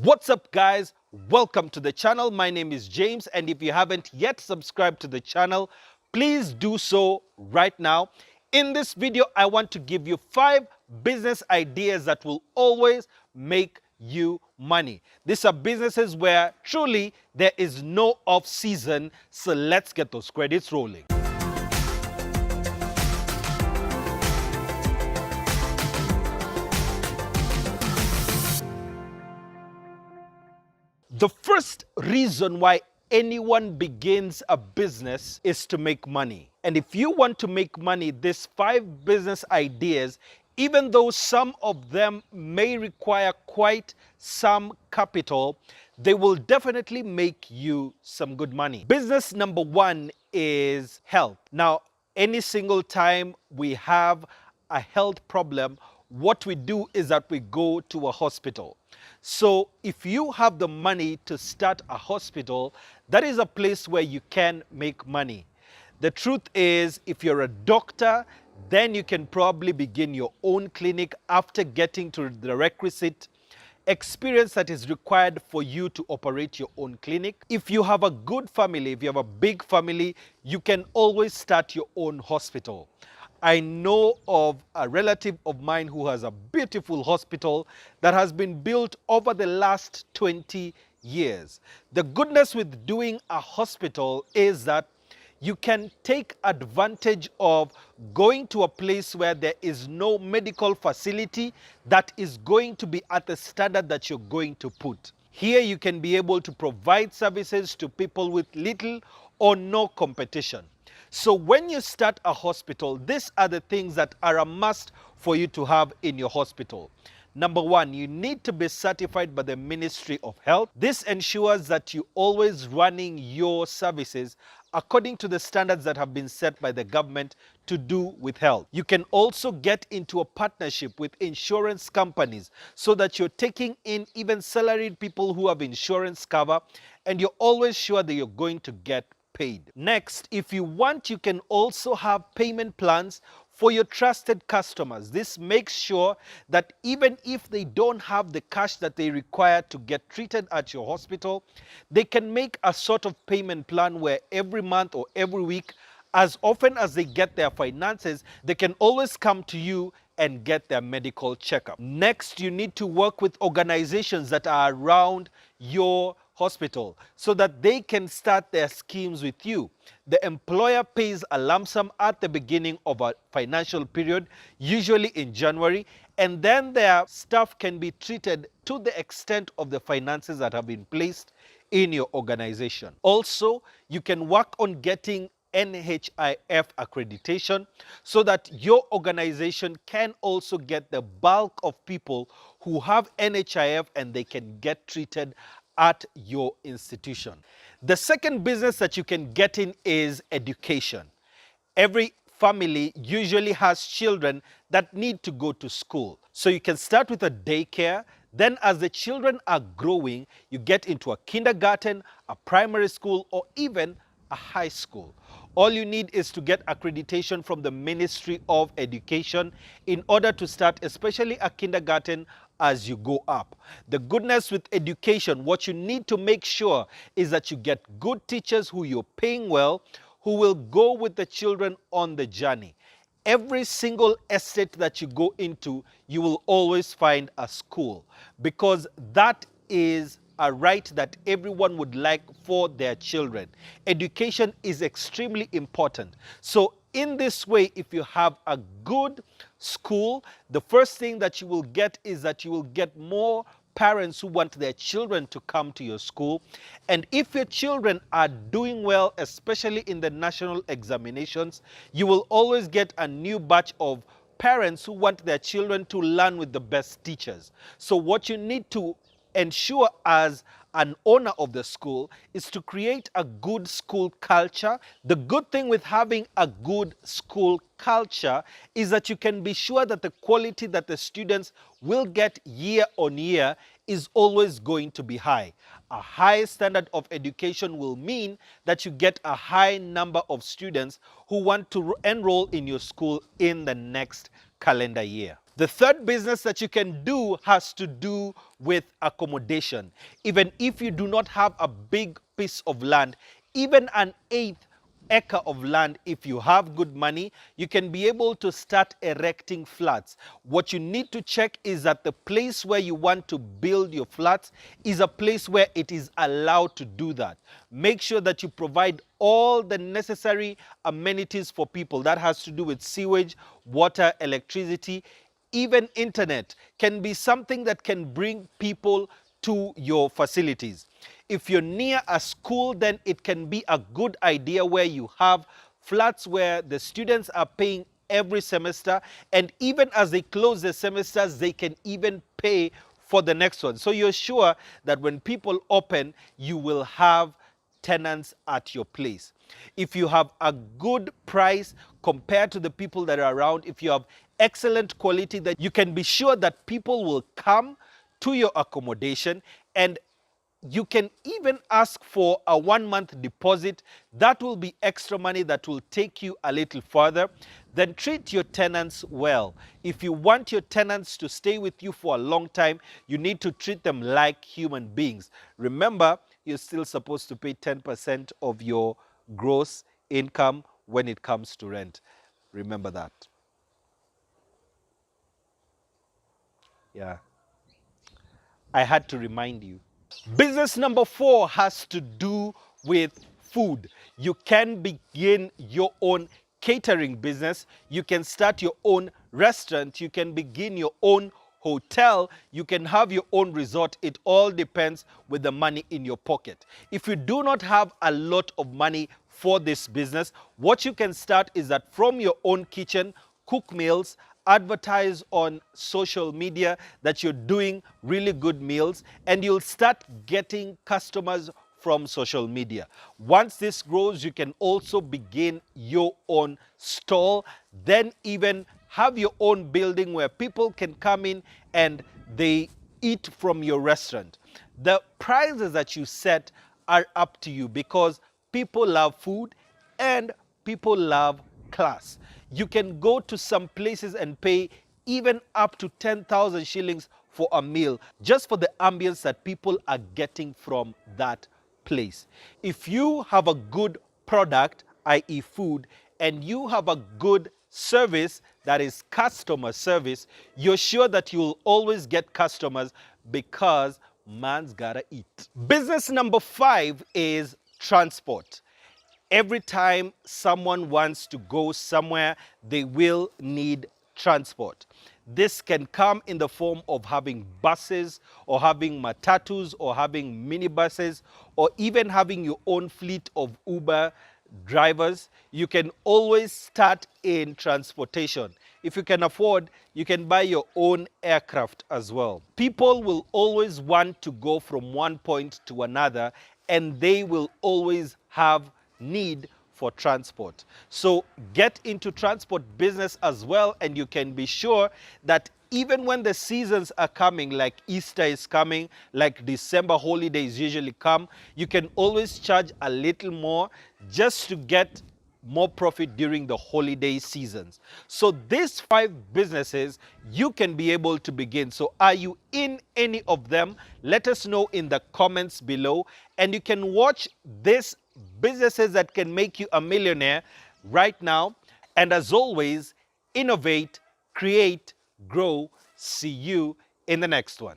What's up, guys? Welcome to the channel. My name is James, and if you haven't yet subscribed to the channel, please do so right now. In this video, I want to give you 5 business ideas that will always make you money. These are businesses where truly there is no off season, so let's get those credits rolling. The first reason why anyone begins a business is to make money. And if you want to make money, these 5 business ideas, even though some of them may require quite some capital, they will definitely make you some good money. Business number 1 is health. Now, any single time we have a health problem, what we do is that we go to a hospital. So if you have the money to start a hospital, that is a place where you can make money. The truth is, if you're a doctor, then you can probably begin your own clinic after getting to the requisite experience that is required for you to operate your own clinic. If you have a good family, if you have a big family, you can always start your own hospital. I know of a relative of mine who has a beautiful hospital that has been built over the last 20 years. The goodness with doing a hospital is that you can take advantage of going to a place where there is no medical facility that is going to be at the standard that you're going to put. Here you can be able to provide services to people with little or no competition. So when you start a hospital, these are the things that are a must for you to have in your hospital. Number 1, you need to be certified by the Ministry of Health. This ensures that you always running your services according to the standards that have been set by the government to do with health. You can also get into a partnership with insurance companies so that you're taking in even salaried people who have insurance cover, and you're always sure that you're going to get paid. Next, if you want, you can also have payment plans for your trusted customers. This makes sure that even if they don't have the cash that they require to get treated at your hospital, they can make a sort of payment plan where every month or every week, as often as they get their finances, they can always come to you and get their medical checkup. Next, you need to work with organizations that are around your hospital so that they can start their schemes with you. The employer pays a lump sum at the beginning of a financial period, usually in January, and then their staff can be treated to the extent of the finances that have been placed in your organization. Also, you can work on getting NHIF accreditation so that your organization can also get the bulk of people who have NHIF and they can get treated at your institution. The second business that you can get in is education. Every family usually has children that need to go to school. So you can start with a daycare. Then as the children are growing, you get into a kindergarten, a primary school, or even a high school. All you need is to get accreditation from the Ministry of Education in order to start, especially a kindergarten, as you go up. The goodness with education, what you need to make sure is that you get good teachers who you're paying well, who will go with the children on the journey. Every single estate that you go into, you will always find a school, because that is a right that everyone would like for their children. Education is extremely important. So in this way, if you have a good school, the first thing that you will get is that you will get more parents who want their children to come to your school. And if your children are doing well, especially in the national examinations, you will always get a new batch of parents who want their children to learn with the best teachers. So what you need to ensure as an owner of the school is to create a good school culture. The good thing with having a good school culture is that you can be sure that the quality that the students will get year on year is always going to be high. A high standard of education will mean that you get a high number of students who want to enroll in your school in the next calendar year. The third business that you can do has to do with accommodation. Even if you do not have a big piece of land, even an eighth acre of land, if you have good money, you can be able to start erecting flats. What you need to check is that the place where you want to build your flats is a place where it is allowed to do that. Make sure that you provide all the necessary amenities for people. That has to do with sewage, water, electricity. Even internet can be something that can bring people to your facilities. If you're near a school, then it can be a good idea where you have flats where the students are paying every semester, and even as they close the semesters, they can even pay for the next one. So you're sure that when people open, you will have tenants at your place. If you have a good price compared to the people that are around, if you have excellent quality, that you can be sure that people will come to your accommodation, and you can even ask for a 1-month deposit. That will be extra money that will take you a little further. Then treat your tenants well. If you want your tenants to stay with you for a long time, you need to treat them like human beings. Remember, you're still supposed to pay 10% of your gross income when it comes to rent. Remember that. Yeah. I had to remind you. Business number 4 has to do with food. You can begin your own catering business. You can start your own restaurant. You can begin your own hotel. You can have your own resort. It all depends with the money in your pocket. If you do not have a lot of money for this business, what you can start is that from your own kitchen, cook meals, advertise on social media that you're doing really good meals, and you'll start getting customers from social media. Once this grows, you can also begin your own stall, then even have your own building where people can come in and they eat from your restaurant. The prices that you set are up to you, because people love food and people love class. You can go to some places and pay even up to 10,000 shillings for a meal, just for the ambience that people are getting from that place. If you have a good product, i.e. food, and you have a good service, that is customer service, you're sure that you'll always get customers, because man's gotta eat. Business number 5 is transport. Every time someone wants to go somewhere, they will need transport. This can come in the form of having buses, or having matatus, or having minibuses, or even having your own fleet of Uber drivers. You can always start in transportation. If you can afford, you can buy your own aircraft as well. People will always want to go from one point to another, and they will always have need for transport. So get into transport business as well, and you can be sure that even when the seasons are coming, like Easter is coming, like December holidays usually come, you can always charge a little more just to get more profit during the holiday seasons. So these 5 businesses you can be able to begin. So are you in any of them? Let us know in the comments below, and you can watch these businesses that can make you a millionaire right now. And as always, innovate, create, grow. See you in the next one.